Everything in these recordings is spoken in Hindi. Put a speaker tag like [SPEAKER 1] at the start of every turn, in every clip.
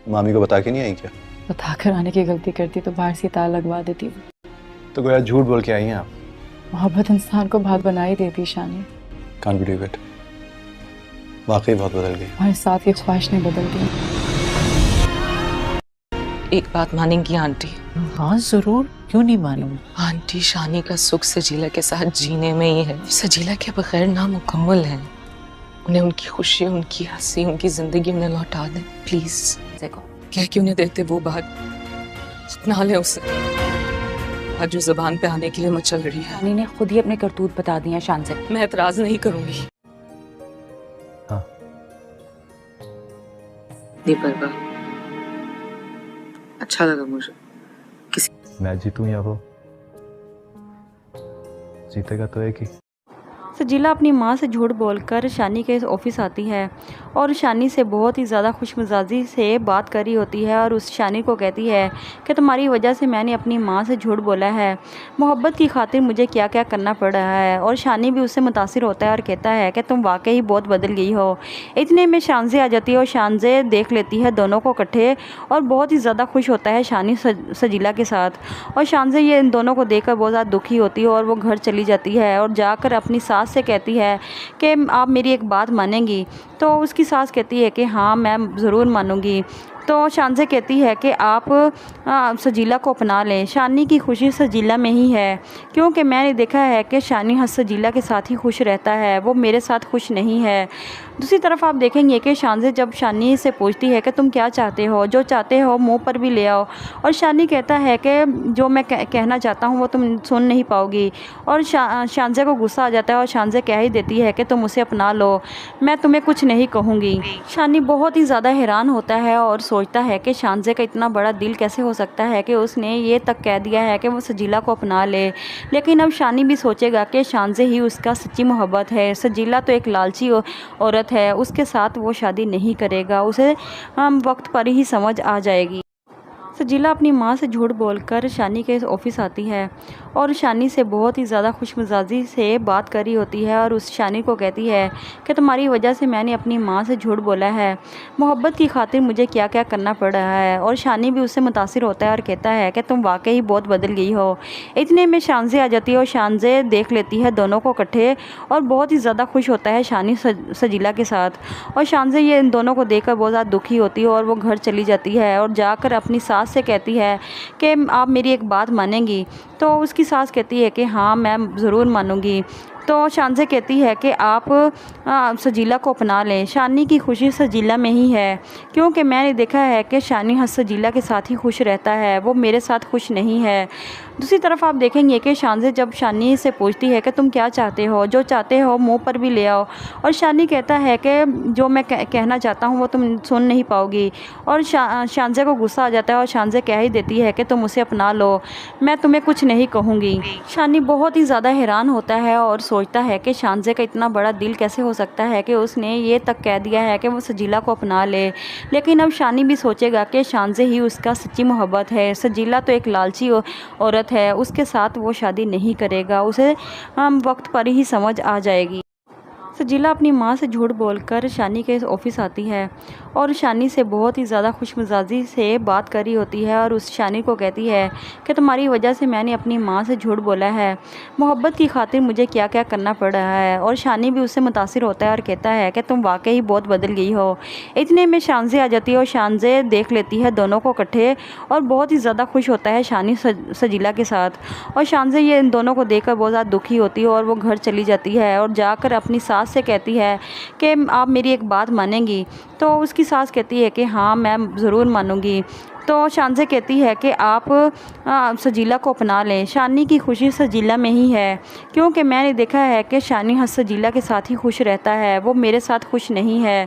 [SPEAKER 1] मामी को बता के नहीं आई क्या?
[SPEAKER 2] बता कर आने की गलती करती तो बाहर से ताला लगवा देती।
[SPEAKER 1] तो गोया झूठ बोल के आई हैं आप।
[SPEAKER 2] मोहब्बत इंसान को बहुत बना ही देती शानी।
[SPEAKER 1] कांट बिलीव इट, वाकई बहुत बदल गई।
[SPEAKER 2] हमारे साथ की ख्वाहिश ने बदल दी।
[SPEAKER 3] एक बात मानेंगी आंटी?
[SPEAKER 4] हाँ जरूर, क्यों नहीं मानूंगी।
[SPEAKER 3] आंटी, शानी का सुख सजीला के साथ जीने में ही है। सजीला के बगैर नामुकम्मल है। उन्हें उनकी खुशी, उनकी हंसी, उनकी जिंदगी उन्हें लौटा दें प्लीज। देखो कह क्यों नहीं देते वो बात, अपना ले उसे। आज जो जबान पे आने के लिए मचल रही है।
[SPEAKER 5] शानी ने खुद ही अपने करतूत बता दिए शान से।
[SPEAKER 3] मैं एतराज नहीं करूंगी।
[SPEAKER 1] हाँ।
[SPEAKER 3] बेपरवाह, अच्छा लगा मुझे।
[SPEAKER 1] मैं जीतूं या वो, जीतेगा तो एक ही।
[SPEAKER 6] सजीला अपनी माँ से झूठ बोलकर शानी के ऑफिस आती है और शानी से बहुत ही ज़्यादा खुशमिजाजी से बात कर रही होती है और उस शानी को कहती है कि तुम्हारी वजह से मैंने अपनी माँ से झूठ बोला है, मोहब्बत की खातिर मुझे क्या क्या करना पड़ रहा है। और शानी भी उससे मुतासिर होता है और कहता है कि तुम वाकई बहुत बदल गई हो। इतने में शानजे आ जाती है और शानजे देख लेती है दोनों को इकट्ठे और बहुत ही ज़्यादा खुश होता है शानी सजीला के साथ। और शानजे ये इन दोनों को देखकर बहुत ज़्यादा दुखी होती है और वो घर चली जाती है और जाकर अपनी सास से कहती है कि आप मेरी एक बात मानेंगी। तो उसकी सास कहती है कि हाँ मैं ज़रूर मानूंगी। तो शानजे कहती है कि आप सजीला को अपना लें, शानी की खुशी सजीला में ही है, क्योंकि मैंने देखा है कि शानी सजीला के साथ ही खुश रहता है, वो मेरे साथ खुश नहीं है। दूसरी तरफ आप देखेंगे कि शानजे जब शानी से पूछती है कि तुम क्या चाहते हो, जो चाहते हो मुंह पर भी ले आओ। और शानी कहता है कि जो मैं कहना चाहता हूँ वो तुम सुन नहीं पाओगी। और शानजे को गुस्सा आ जाता है और शानजे कह ही देती है कि तुम उसे अपना लो, मैं तुम्हें कुछ नहीं कहूँगी। शानी बहुत ही ज़्यादा हैरान होता है और सोचता है कि शानजे का इतना बड़ा दिल कैसे हो सकता है कि उसने ये तक कह दिया है कि वो सजीला को अपना ले। लेकिन अब शानी भी सोचेगा कि शानजे ही उसका सच्ची मोहब्बत है, सजीला तो एक लालची औरत है, उसके साथ वो शादी नहीं करेगा, उसे वक्त पर ही समझ आ जाएगी। सजीला अपनी माँ से झूठ बोलकर शानी के ऑफिस आती है और शानी से बहुत ही ज़्यादा खुशमिजाजी से बात कर रही होती है और उस शानी को कहती है कि तुम्हारी वजह से मैंने अपनी माँ से झूठ बोला है, मोहब्बत की खातिर मुझे क्या क्या करना पड़ रहा है। और शानी भी उससे मुतासिर होता है और कहता है कि तुम वाकई बहुत बदल गई हो। इतने में शानजे आ जाती है और शानजे देख लेती है दोनों को इकट्ठे और बहुत ही ज़्यादा खुश होता है शानी सजीला के साथ। और शानजे ये इन दोनों को देखकर बहुत ज़्यादा दुखी होती है और वो घर चली जाती है और जाकर अपनी सास से कहती है कि आप मेरी एक बात मानेंगी। तो उसकी सास कहती है कि हाँ मैं ज़रूर मानूंगी। तो शानजे कहती है कि आप सजीला को अपना लें, शानी की खुशी सजीला में ही है, क्योंकि मैंने देखा है कि शानी सजीला के साथ ही खुश रहता है, वो मेरे साथ खुश नहीं है। दूसरी तरफ आप देखेंगे कि शानजे जब शानी से पूछती है कि तुम क्या चाहते हो, जो चाहते हो मुंह पर भी ले आओ। और शानी कहता है कि जो मैं कहना चाहता हूँ वो तुम सुन नहीं पाओगी। और शानजे को गुस्सा आ जाता है और शानजे कह ही देती है कि तुम उसे अपना लो, मैं तुम्हें कुछ नहीं कहूँगी। शानी बहुत ही ज़्यादा हैरान होता है और सोचता है कि शानजे का इतना बड़ा दिल कैसे हो सकता है कि उसने ये तक कह दिया है कि वो सजीला को अपना ले। लेकिन अब शानी भी सोचेगा कि शानजे ही उसका सच्ची मोहब्बत है, सजीला तो एक लालची औरत है, उसके साथ वो शादी नहीं करेगा, उसे वक्त पर ही समझ आ जाएगी। सजीला अपनी माँ से झूठ बोलकर शानी के ऑफिस आती है और शानी से बहुत ही ज़्यादा खुशमिजाजी से बात कर रही होती है और उस शानी को कहती है कि तुम्हारी वजह से मैंने अपनी माँ से झूठ बोला है, मोहब्बत की खातिर मुझे क्या क्या करना पड़ रहा है। और शानी भी उससे मुतासिर होता है और कहता है कि तुम वाकई बहुत बदल गई हो। इतने में शानजे आ जाती है और शानजे देख लेती है दोनों को इकट्ठे और बहुत ही ज़्यादा खुश होता है शानी सजीला के साथ। और शानजे ये इन दोनों को देखकर बहुत ज़्यादा दुखी होती है और वो घर चली जाती है और जाकर अपनी सास से कहती है कि आप मेरी एक बात मानेंगी। तो उसकी सास कहती है कि हाँ मैं ज़रूर मानूंगी। तो शानजे कहती है कि आप सजीला को अपना लें, शानी की खुशी सजीला में ही है, क्योंकि मैंने देखा है कि शानी सजीला के साथ ही खुश रहता है, वो मेरे साथ खुश नहीं है।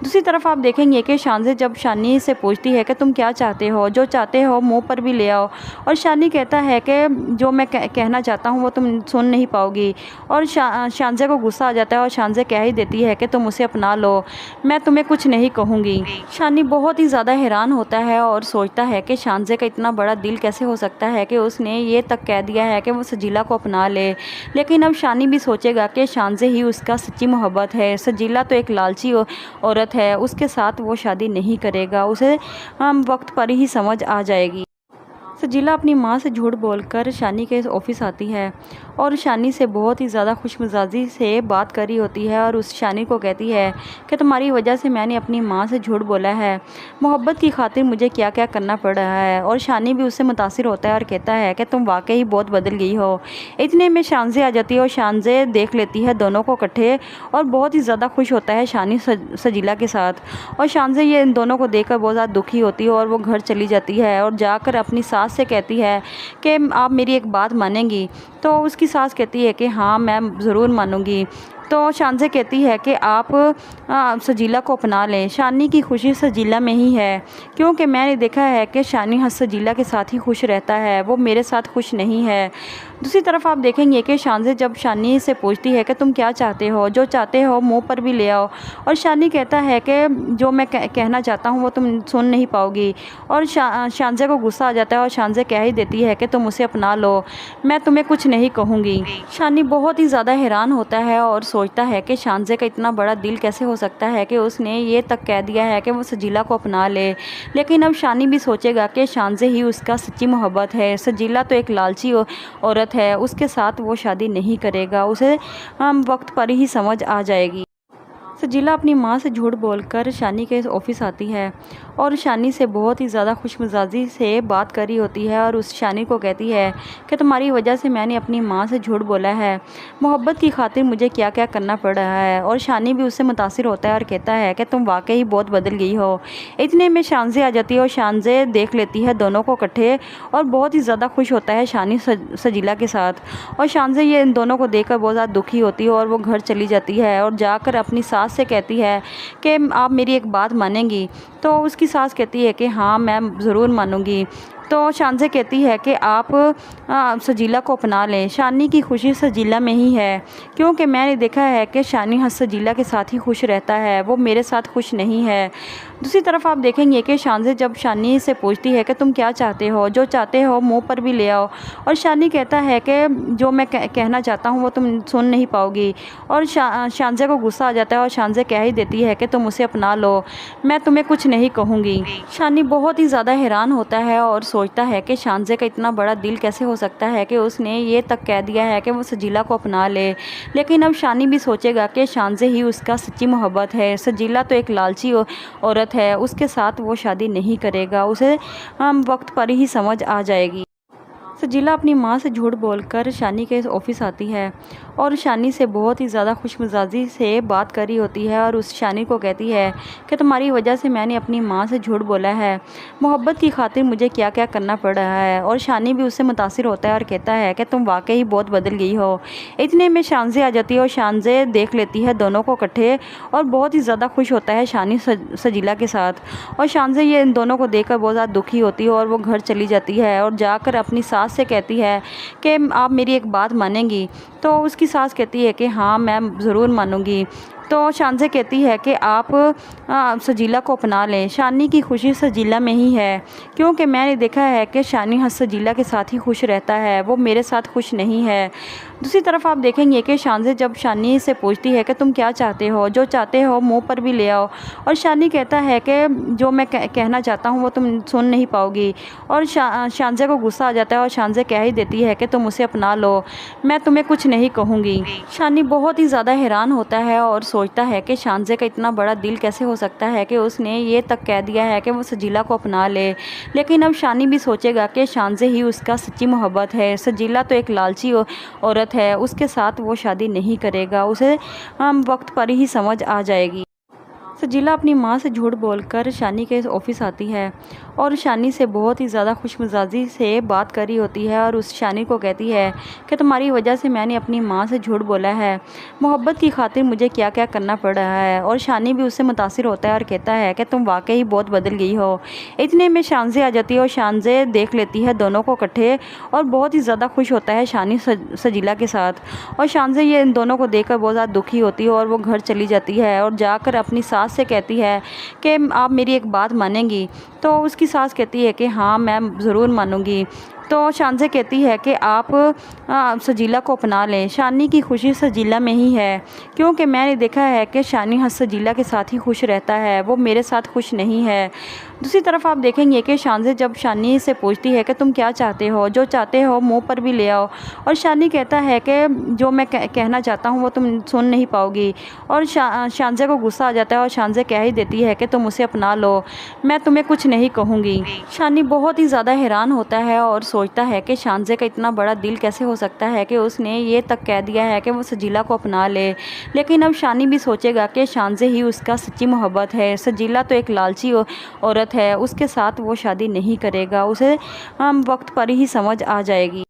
[SPEAKER 6] दूसरी तरफ आप देखेंगे कि शानजे जब शानी से पूछती है कि तुम क्या चाहते हो, जो चाहते हो मुंह पर भी ले आओ। और शानी कहता है कि जो मैं कहना चाहता हूँ वो तुम सुन नहीं पाओगी। और शानजे को गुस्सा आ जाता है और शानजे कह ही देती है कि तुम उसे अपना लो, मैं तुम्हें कुछ नहीं कहूँगी। शानी बहुत ही ज़्यादा हैरान होता है और सोचता है कि शानजे का इतना बड़ा दिल कैसे हो सकता है कि उसने ये तक कह दिया है कि वो सजीला को अपना ले। लेकिन अब शानी भी सोचेगा कि शानजे ही उसका सच्ची मोहब्बत है, सजीला तो एक लालची औरत औरत है, उसके साथ वो शादी नहीं करेगा, उसे वक्त पर ही समझ आ जाएगी। सजीला अपनी माँ से झूठ बोलकर शानी के ऑफिस आती है और शानी से बहुत ही ज़्यादा खुशमिजाजी से बात कर रही होती है और उस शानी को कहती है कि तुम्हारी वजह से मैंने अपनी माँ से झूठ बोला है, मोहब्बत की खातिर मुझे क्या क्या करना पड़ रहा है। और शानी भी उससे मुतासिर होता है और कहता है कि तुम वाकई बहुत बदल गई हो। इतने में शानजे आ जाती है और शानजे देख लेती है दोनों को इकट्ठे और बहुत ही ज़्यादा खुश होता है शानी सजीला के साथ। और शानजे ये इन दोनों को देखकर बहुत ज़्यादा दुखी होती है और वो घर चली जाती है और जाकर अपनी सास से कहती है कि आप मेरी एक बात मानेंगी। तो उसकी सास कहती है कि हाँ मैं ज़रूर मानूंगी। तो शानजे कहती है कि आप सजीला को अपना लें, शानी की खुशी सजीला में ही है, क्योंकि मैंने देखा है कि शानी सजीला के साथ ही खुश रहता है, वो मेरे साथ खुश नहीं है। दूसरी तरफ आप देखेंगे कि शानजे जब शानी से पूछती है कि तुम क्या चाहते हो, जो चाहते हो मुंह पर भी ले आओ। और शानी कहता है कि जो मैं कहना चाहता हूँ वो तुम सुन नहीं पाओगी। और शानजे को गुस्सा आ जाता है और शानजे कह ही देती है कि तुम उसे अपना लो, मैं तुम्हें कुछ नहीं कहूँगी। शानी बहुत ही ज़्यादा हैरान होता है और सोचता है कि शानजे का इतना बड़ा दिल कैसे हो सकता है कि उसने ये तक कह दिया है कि वो सजीला को अपना ले। लेकिन अब शानी भी सोचेगा कि शानजे ही उसका सच्ची मोहब्बत है, सजीला तो एक लालची औरत है, उसके साथ वो शादी नहीं करेगा, उसे वक्त पर ही समझ आ जाएगी। सजीला अपनी माँ से झूठ बोलकर शानी के ऑफिस आती है और शानी से बहुत ही ज़्यादा खुशमिजाजी से बात कर रही होती है और उस शानी को कहती है कि तुम्हारी वजह से मैंने अपनी माँ से झूठ बोला है, मोहब्बत की खातिर मुझे क्या क्या करना पड़ रहा है। और शानी भी उससे मुतासिर होता है और कहता है कि तुम वाकई बहुत बदल गई हो। इतने में शानजे आ जाती है और शानजे देख लेती है दोनों को इकट्ठे और बहुत ही ज़्यादा खुश होता है शानी सजीला के साथ। और शानजे ये इन दोनों को देखकर बहुत ज़्यादा दुखी होती है और वो घर चली जाती है और जाकर अपनी सास से कहती है कि आप मेरी एक बात मानेंगी। तो उसकी सास कहती है कि हाँ मैं ज़रूर मानूंगी। तो शानजे कहती है कि आप सजीला को अपना लें, शानी की खुशी सजीला में ही है, क्योंकि मैंने देखा है कि शानी सजीला के साथ ही खुश रहता है, वो मेरे साथ खुश नहीं है। दूसरी तरफ आप देखेंगे कि शानजे जब शानी से पूछती है कि तुम क्या चाहते हो, जो चाहते हो मुंह पर भी ले आओ। और शानी कहता है कि जो मैं कहना चाहता हूँ वो तुम सुन नहीं पाओगी। और शानजे को गुस्सा आ जाता है और शानजे कह ही देती है कि तुम उसे अपना लो, मैं तुम्हें कुछ नहीं कहूँगी। शानी बहुत ही ज़्यादा हैरान होता है और सोचता है कि शानजे का इतना बड़ा दिल कैसे हो सकता है कि उसने ये तक कह दिया है कि वो सजीला को अपना ले। लेकिन अब शानी भी सोचेगा कि शानजे ही उसका सच्ची मोहब्बत है, सजीला तो एक लालची औरत है, उसके साथ वो शादी नहीं करेगा, उसे वक्त पर ही समझ आ जाएगी। सजीला अपनी माँ से झूठ बोलकर शानी के ऑफिस आती है और शानी से बहुत ही ज़्यादा खुशमिजाजी से बात कर रही होती है और उस शानी को कहती है कि तुम्हारी वजह से मैंने अपनी माँ से झूठ बोला है, मोहब्बत की खातिर मुझे क्या क्या करना पड़ रहा है। और शानी भी उससे मुतासिर होता है और कहता है कि तुम वाकई बहुत बदल गई हो। इतने में शानजे आ जाती है और शानजे देख लेती है दोनों को इकट्ठे और बहुत ही ज़्यादा खुश होता है शानी सजीला के साथ। और शानजे ये इन दोनों को देखकर बहुत ज़्यादा दुखी होती है और वो घर चली जाती है और जाकर अपनी सास से कहती है कि आप मेरी एक बात मानेंगी। तो उसकी सास कहती है कि हाँ मैं ज़रूर मानूंगी। तो शानजे कहती है कि आप सजीला को अपना लें, शानी की खुशी सजीला में ही है, क्योंकि मैंने देखा है कि शानी सजीला के साथ ही खुश रहता है, वो मेरे साथ खुश नहीं है। दूसरी तरफ आप देखेंगे कि शानजे जब शानी से पूछती है कि तुम क्या चाहते हो, जो चाहते हो मुंह पर भी ले आओ। और शानी कहता है कि जो मैं कहना चाहता हूँ वो तुम सुन नहीं पाओगी। और शानजे को गुस्सा आ जाता है और शानजे कह ही देती है कि तुम उसे अपना लो, मैं तुम्हें कुछ नहीं कहूँगी। शानी बहुत ही ज़्यादा हैरान होता है और सोचता है कि शानजे का इतना बड़ा दिल कैसे हो सकता है कि उसने ये तक कह दिया है कि वो सजीला को अपना ले। लेकिन अब शानी भी सोचेगा कि शानजे ही उसका सच्ची मोहब्बत है, सजीला तो एक लालची औरत है, उसके साथ वो शादी नहीं करेगा, उसे वक्त पर ही समझ आ जाएगी। सजीला अपनी माँ से झूठ बोलकर शानी के ऑफिस आती है और शानी से बहुत ही ज़्यादा खुशमिजाजी से बात कर रही होती है और उस शानी को कहती है कि तुम्हारी वजह से मैंने अपनी माँ से झूठ बोला है, मोहब्बत की खातिर मुझे क्या क्या करना पड़ रहा है। और शानी भी उससे मुतासिर होता है और कहता है कि तुम वाकई बहुत बदल गई हो। इतने में शानजे आ जाती है और शानजे देख लेती है दोनों को इकट्ठे और बहुत ही ज़्यादा खुश होता है शानी सजीला के साथ। और शानजे ये इन दोनों को देखकर बहुत ज़्यादा दुखी होती है और वो घर चली जाती है और जाकर अपनी सास से कहती है कि आप मेरी एक बात मानेंगी। तो उसकी सास कहती है कि हाँ मैं ज़रूर मानूंगी। तो शानज़े कहती है कि आप सजीला को अपना लें। शानी की खुशी सजीला में ही है, क्योंकि मैंने देखा है कि शानी सजीला के साथ ही खुश रहता है, वो मेरे साथ खुश नहीं है। दूसरी तरफ आप देखेंगे कि शानज़े जब शानी से पूछती है कि तुम क्या चाहते हो, जो चाहते हो मुंह पर भी ले आओ, और शानी कहता है कि जो मैं कहना चाहता हूँ वो तुम सुन नहीं पाओगी। और शानज़े को गुस्सा आ जाता है और शानज़े कह ही देती है कि तुम उसे अपना लो, मैं तुम्हें कुछ नहीं कहूँगी। शानी बहुत ही ज़्यादा हैरान होता है और सोचता है कि शानज़े का इतना बड़ा दिल कैसे हो सकता है कि उसने ये तक कह दिया है कि वो सजीला को अपना ले। लेकिन अब शानी भी सोचेगा कि शानज़े ही उसका सच्ची मोहब्बत है। सजीला तो एक लालची औरत है, उसके साथ वो शादी नहीं करेगा, उसे वक्त पर ही समझ आ जाएगी।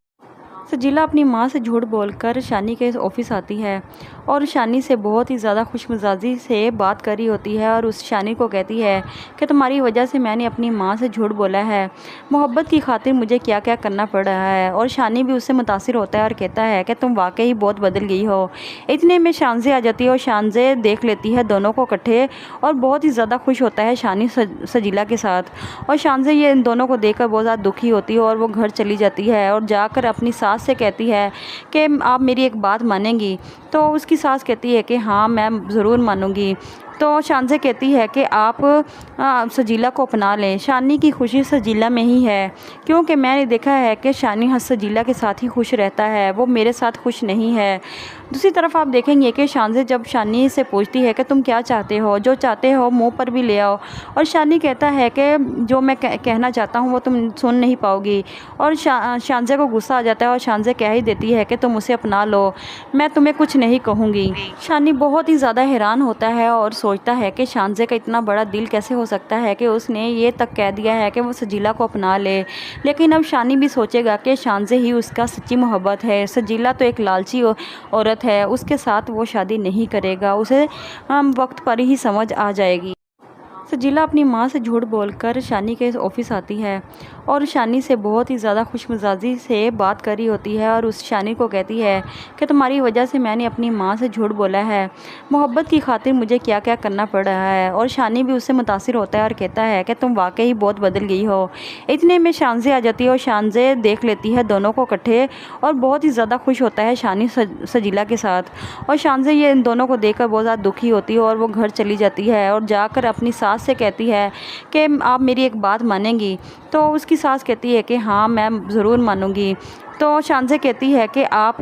[SPEAKER 6] सजीला अपनी माँ से झूठ बोलकर शानी के ऑफिस आती है और शानी से बहुत ही ज़्यादा खुशमिजाजी से बात कर रही होती है और उस शानी को कहती है कि तुम्हारी वजह से मैंने अपनी माँ से झूठ बोला है, मोहब्बत की खातिर मुझे क्या क्या करना पड़ रहा है। और शानी भी उससे मुतासिर होता है और कहता है कि तुम वाकई बहुत बदल गई हो। इतने में शानज़े आ जाती है और शानज़े देख लेती है दोनों को इकट्ठे और बहुत ही ज़्यादा खुश होता है शानी सजीला के साथ। और शानज़े ये इन दोनों को देखकर बहुत ज़्यादा दुखी होती है और वो घर चली जाती है और जाकर अपनी सास से कहती है कि आप मेरी एक बात मानेंगी। तो उसकी सास कहती है कि हाँ मैं ज़रूर मानूंगी। तो शानज़े कहती है कि आप सजीला को अपना लें। शानी की खुशी सजीला में ही है, क्योंकि मैंने देखा है कि शानी सजीला के साथ ही खुश रहता है, वो मेरे साथ खुश नहीं है। दूसरी तरफ आप देखेंगे कि शानज़े जब शानी से पूछती है कि तुम क्या चाहते हो, जो चाहते हो मुंह पर भी ले आओ, और शानी कहता है कि जो मैं कहना चाहता हूँ वो तुम सुन नहीं पाओगी। और शानज़े को गुस्सा आ जाता है और शानज़े कह ही देती है कि तुम उसे अपना लो, मैं तुम्हें कुछ नहीं कहूँगी। शानी बहुत ही ज़्यादा हैरान होता है और सोचता है कि शानज़े का इतना बड़ा दिल कैसे हो सकता है कि उसने ये तक कह दिया है कि वो सजीला को अपना ले। लेकिन अब शानी भी सोचेगा कि शानज़े ही उसका सच्ची मोहब्बत है। सजीला तो एक लालची औरत है, उसके साथ वो शादी नहीं करेगा, उसे वक्त पर ही समझ आ जाएगी। सजीला अपनी माँ से झूठ बोलकर शानी के ऑफिस आती है और शानी से बहुत ही ज़्यादा खुशमिजाजी से बात कर रही होती है और उस शानी को कहती है कि तुम्हारी वजह से मैंने अपनी माँ से झूठ बोला है, मोहब्बत की खातिर मुझे क्या क्या करना पड़ रहा है। और शानी भी उससे मुतासिर होता है और कहता है कि तुम वाकई बहुत बदल गई हो। इतने में शानज़े आ जाती है और शानज़े देख लेती है दोनों को इकट्ठे और बहुत ही ज़्यादा खुश होता है शानी सजीला के साथ। और शानज़े ये इन दोनों को देखकर बहुत ज़्यादा दुखी होती है और वो घर चली जाती है और जाकर अपनी सास से कहती है कि आप मेरी एक बात मानेंगी। तो उसकी सास कहती है कि हाँ मैं ज़रूर मानूंगी। तो शानज़े कहती है कि आप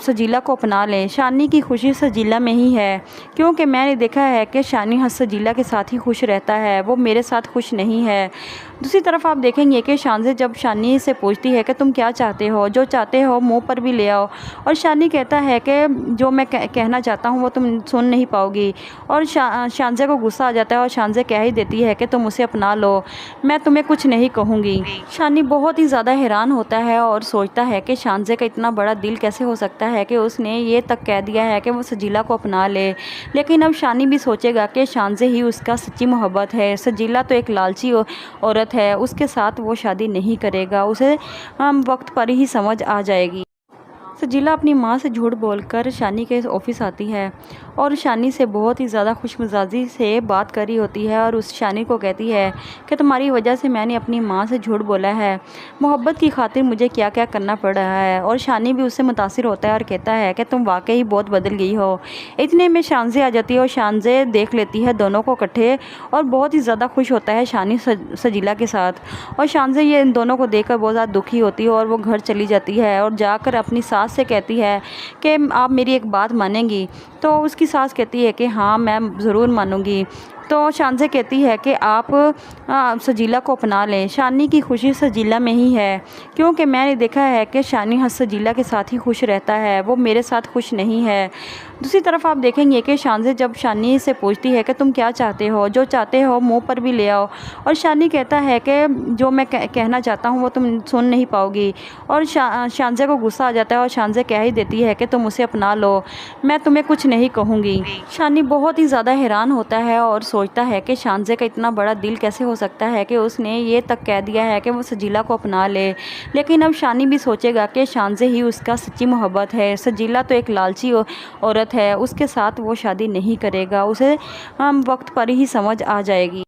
[SPEAKER 6] सजीला को अपना लें। शानी की खुशी सजीला में ही है, क्योंकि मैंने देखा है कि शानी सजीला के साथ ही खुश रहता है, वो मेरे साथ खुश नहीं है। दूसरी तरफ आप देखेंगे कि शानज़े जब शानी से पूछती है कि तुम क्या चाहते हो, जो चाहते हो मुंह पर भी ले आओ, और शानी कहता है कि जो मैं कहना चाहता हूँ वो तुम सुन नहीं पाओगी। और शानज़े को गुस्सा आ जाता है और शानज़े कह ही देती है कि तुम उसे अपना लो, मैं तुम्हें कुछ नहीं कहूँगी। शानी बहुत ही ज़्यादा हैरान होता है और सोचता है कि शानज़े का इतना बड़ा दिल कैसे हो सकता है कि उसने ये तक कह दिया है कि वो सजीला को अपना ले। लेकिन अब शानी भी सोचेगा कि शानज़े ही उसका सच्ची मोहब्बत है। सजीला तो एक लालची औरत है, उसके साथ वो शादी नहीं करेगा, उसे वक्त पर ही समझ आ जाएगी। सजीला अपनी माँ से झूठ बोलकर शानी के ऑफिस आती है और शानी से बहुत ही ज़्यादा खुशमिजाजी से बात कर रही होती है और उस शानी को कहती है कि तुम्हारी वजह से मैंने अपनी माँ से झूठ बोला है, मोहब्बत की खातिर मुझे क्या क्या करना पड़ रहा है। और शानी भी उससे मुतासिर होता है और कहता है कि तुम वाकई बहुत बदल गई हो। इतने में शानज़े आ जाती है और शानज़े देख लेती है दोनों को इकट्ठे और बहुत ही ज़्यादा खुश होता है शानी सजीला के साथ। और शानज़े ये इन दोनों को देखकर बहुत ज़्यादा दुखी होती है और वो घर चली जाती है और जाकर अपनी सास से कहती है कि आप मेरी एक बात मानेंगी। तो उसकी सास कहती है कि हाँ मैं ज़रूर मानूंगी। तो शानज़े कहती है कि आप सजीला को अपना लें। शानी की खुशी सजीला में ही है, क्योंकि मैंने देखा है कि शानी सजीला के साथ ही खुश रहता है, वो मेरे साथ खुश नहीं है। दूसरी तरफ आप देखेंगे कि शानज़े जब शानी से पूछती है कि तुम क्या चाहते हो, जो चाहते हो मुंह पर भी ले आओ, और शानी कहता है कि जो मैं कहना चाहता हूँ वो तुम सुन नहीं पाओगी। और शानज़े को गुस्सा आ जाता है और शानज़े कह ही देती है कि तुम उसे अपना लो, मैं तुम्हें कुछ नहीं कहूँगी। शानी बहुत ही ज़्यादा हैरान होता है और सोचता है कि शानज़े का इतना बड़ा दिल कैसे हो सकता है कि उसने ये तक कह दिया है कि वो सजीला को अपना ले। लेकिन अब शानी भी सोचेगा कि शानज़े ही उसका सच्ची मोहब्बत है। सजीला तो एक लालची औरत है, उसके साथ वो शादी नहीं करेगा, उसे वक्त पर ही समझ आ जाएगी।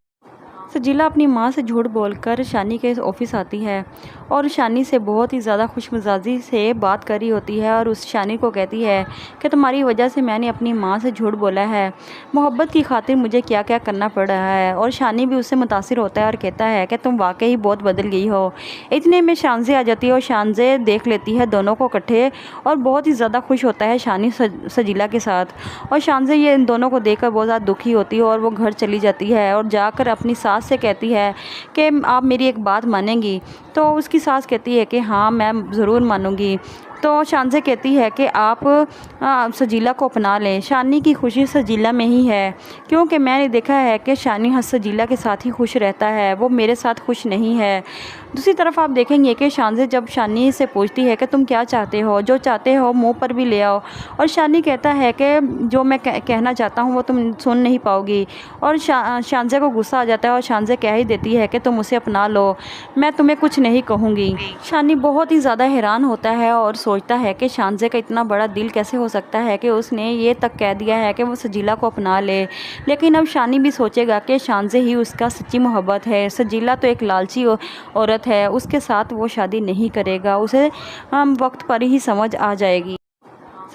[SPEAKER 6] सजीला अपनी माँ से झूठ बोलकर शानी के ऑफिस आती है और शानी से बहुत ही ज़्यादा खुशमिजाजी से बात कर रही होती है और उस शानी को कहती है कि तुम्हारी वजह से मैंने अपनी माँ से झूठ बोला है, मोहब्बत की खातिर मुझे क्या क्या करना पड़ रहा है। और शानी भी उससे मुतासिर होता है और कहता है कि तुम वाकई बहुत बदल गई हो। इतने में शानजे आ जाती है और शानजे देख लेती है दोनों को इकट्ठे और बहुत ही ज़्यादा खुश होता है शानी सजीला के साथ। और शानजे ये इन दोनों को देखकर बहुत ज़्यादा दुखी होती है और वो घर चली जाती है और जाकर अपनी सास से कहती है कि आप मेरी एक बात मानेंगी। तो उसकी सास कहती है कि हाँ मैं ज़रूर मानूंगी। तो शानजे कहती है कि आप सजीला को अपना लें, शानी की खुशी सजीला में ही है, क्योंकि मैंने देखा है कि शानी सजीला के साथ ही खुश रहता है, वो मेरे साथ खुश नहीं है। दूसरी तरफ आप देखेंगे कि शानजे जब शानी से पूछती है कि तुम क्या चाहते हो, जो चाहते हो मुंह पर भी ले आओ। और शानी कहता है कि जो मैं कहना चाहता हूँ वो तुम सुन नहीं पाओगी। और शानजे को गुस्सा आ जाता है और शानजे कह ही देती है कि तुम उसे अपना लो, मैं तुम्हें कुछ नहीं कहूँगी। शानी बहुत ही ज़्यादा हैरान होता है और सोचता है कि शानजे का इतना बड़ा दिल कैसे हो सकता है कि उसने ये तक कह दिया है कि वो सजीला को अपना ले। लेकिन अब शानी भी सोचेगा कि शानजे ही उसका सच्ची मोहब्बत है, सजीला तो एक लालची औरत है, उसके साथ वो शादी नहीं करेगा, उसे वक्त पर ही समझ आ जाएगी।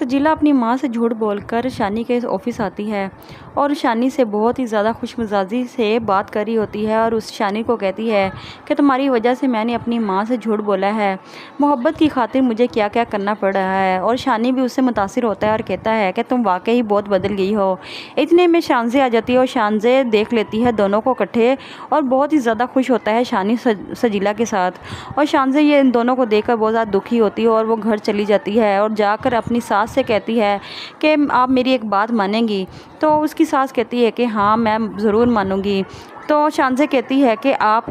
[SPEAKER 6] सजीला अपनी माँ से झूठ बोलकर शानी के ऑफिस आती है और शानी से बहुत ही ज़्यादा खुशमिजाजी से बात कर रही होती है और उस शानी को कहती है कि तुम्हारी वजह से मैंने अपनी माँ से झूठ बोला है, मोहब्बत की खातिर मुझे क्या क्या करना पड़ रहा है। और शानी भी उससे मुतासिर होता है और कहता है कि तुम वाकई बहुत बदल गई हो। इतने में शानजे आ जाती है और शानजे देख लेती है दोनों को इकट्ठे और बहुत ही ज़्यादा खुश होता है शानी सजीला के साथ। और शानजे ये इन दोनों को देखकर बहुत ज़्यादा दुखी होती है और वो घर चली जाती है और जाकर अपनी सास से कहती है कि आप मेरी एक बात मानेंगी। तो उसकी सास कहती है कि हाँ मैं ज़रूर मानूंगी। तो शानजे कहती है कि आप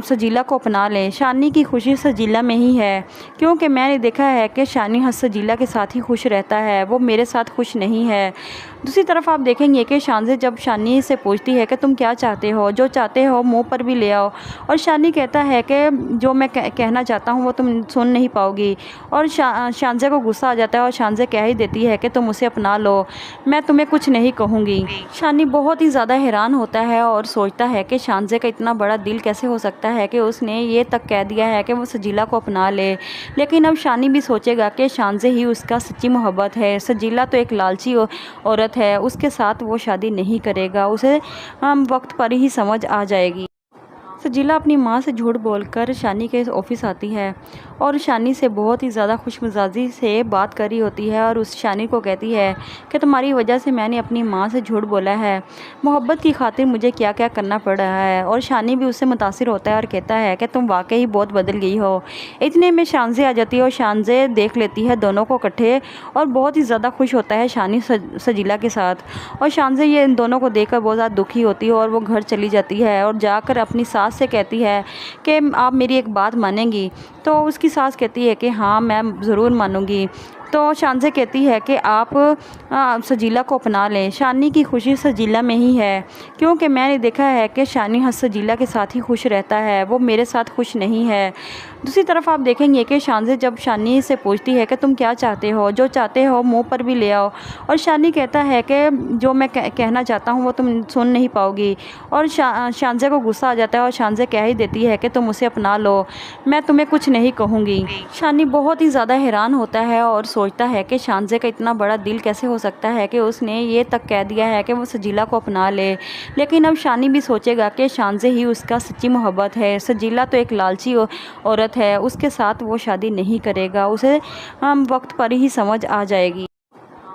[SPEAKER 6] सजीला को अपना लें, शानी की खुशी सजीला में ही है, क्योंकि मैंने देखा है कि शानी सजीला के साथ ही खुश रहता है, वो मेरे साथ खुश नहीं है। दूसरी तरफ आप देखेंगे कि शानजे जब शानी से पूछती है कि तुम क्या चाहते हो, जो चाहते हो मुंह पर भी ले आओ। और शानी कहता है कि जो मैं कहना चाहता हूँ वो तुम सुन नहीं पाओगी। और शानजे को गुस्सा आ जाता है और शानजे कह ही देती है कि तुम उसे अपना लो, मैं तुम्हें कुछ नहीं कहूँगी। शानी बहुत ही ज़्यादा हैरान होता है और सोचता है कि शानजे का इतना बड़ा दिल कैसे हो सकता है कि उसने ये तक कह दिया है कि वो सजीला को अपना ले। लेकिन अब शानी भी सोचेगा कि शानजे ही उसका सच्ची मोहब्बत है, सजीला तो एक लालची औरत है, उसके साथ वो शादी नहीं करेगा, उसे वक्त पर ही समझ आ जाएगी। सजीला अपनी माँ से झूठ बोलकर शानी के ऑफिस आती है और शानी से बहुत ही ज़्यादा खुशमिजाजी से बात कर रही होती है और उस शानी को कहती है कि तुम्हारी वजह से मैंने अपनी माँ से झूठ बोला है, मोहब्बत की खातिर मुझे क्या क्या करना पड़ रहा है। और शानी भी उससे मुतासिर होता है और कहता है कि तुम वाकई बहुत बदल गई हो। इतने में शानजे आ जाती है और शानजे देख लेती है दोनों को इकट्ठे और बहुत ही ज़्यादा खुश होता है शानी सजीला के साथ। और शानजे ये इन दोनों को देखकर बहुत ज़्यादा दुखी होती है और वो घर चली जाती है और जाकर अपनी सास से कहती है कि आप मेरी एक बात मानेंगी। तो उसकी सास कहती है कि हाँ मैं ज़रूर मानूंगी। तो शानजे कहती है कि आप सजीला को अपना लें, शानी की खुशी सजीला में ही है, क्योंकि मैंने देखा है कि शानी सजीला के साथ ही खुश रहता है, वो मेरे साथ खुश नहीं है। दूसरी तरफ आप देखेंगे कि शानजे जब शानी से पूछती है कि तुम क्या चाहते हो, जो चाहते हो मुंह पर भी ले आओ। और शानी कहता है कि जो मैं कहना चाहता हूँ वो तुम सुन नहीं पाओगी। और शानजे को गुस्सा आ जाता है और शानजे कह ही देती है कि तुम उसे अपना लो, मैं तुम्हें कुछ नहीं कहूँगी। शानी बहुत ही ज़्यादा हैरान होता है और सोचता है कि शानजे का इतना बड़ा दिल कैसे हो सकता है कि उसने ये तक कह दिया है कि वो सजीला को अपना ले। लेकिन अब शानी भी सोचेगा कि शानजे ही उसका सच्ची मोहब्बत है, सजीला तो एक लालची औरत है, उसके साथ वो शादी नहीं करेगा, उसे वक्त पर ही समझ आ जाएगी।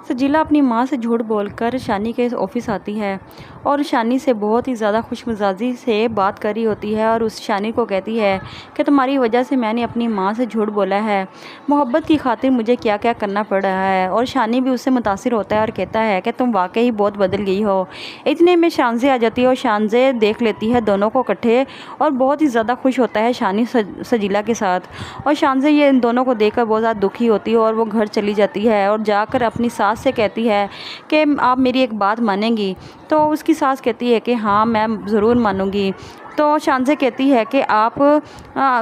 [SPEAKER 6] सजीला अपनी माँ से झूठ बोलकर शानी के ऑफिस आती है और शानी से बहुत ही ज़्यादा खुशमिजाजी से बात कर रही होती है और उस शानी को कहती है कि तुम्हारी वजह से मैंने अपनी माँ से झूठ बोला है, मोहब्बत की खातिर मुझे क्या क्या करना पड़ रहा है। और शानी भी उससे मुतासिर होता है और कहता है कि तुम वाकई बहुत बदल गई हो। इतने में शानजे आ जाती है और शानजे देख लेती है दोनों को इकट्ठे और बहुत ही ज़्यादा खुश होता है शानी सजीला के साथ। और शानजे ये इन दोनों को देखकर बहुत ज़्यादा दुखी होती है और वो घर चली जाती है और जाकर अपनी सास से कहती है कि आप मेरी एक बात मानेंगी। तो उसकी सास कहती है कि हाँ मैं ज़रूर मानूंगी। तो शान से कहती है कि आप